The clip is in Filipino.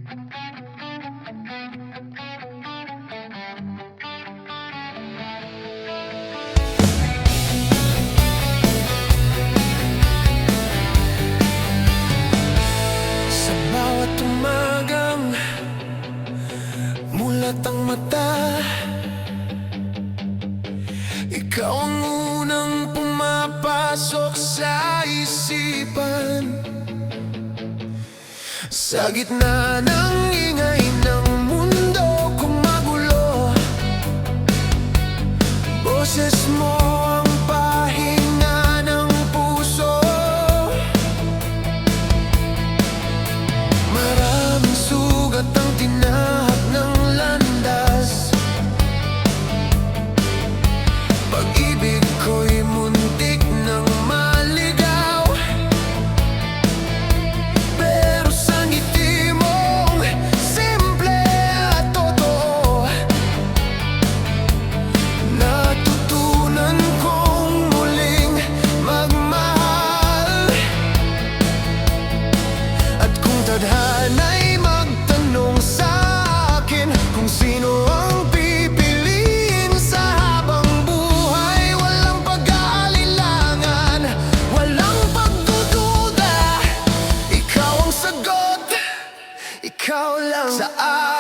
Sa bawat umagang mulat ang mata, ikaw ang unang pumapasok sa isipan. Sa gitna ng ingay ng mundo kung magulo, boses mo ang pahinga ng puso. Maraming sugat ang tinahak ng landas, pag-ibig ko'y muntik ng maligaw. Pero sa ngiti mong simple at totoo, natutunan kong muling magmahal. At kung tadhana'y magtanong sa akin kung sino ang pipiliin sa habang buhay, walang pag-aalilangan, walang pagdududa, ikaw ang sagot, ikaw lang sa akin.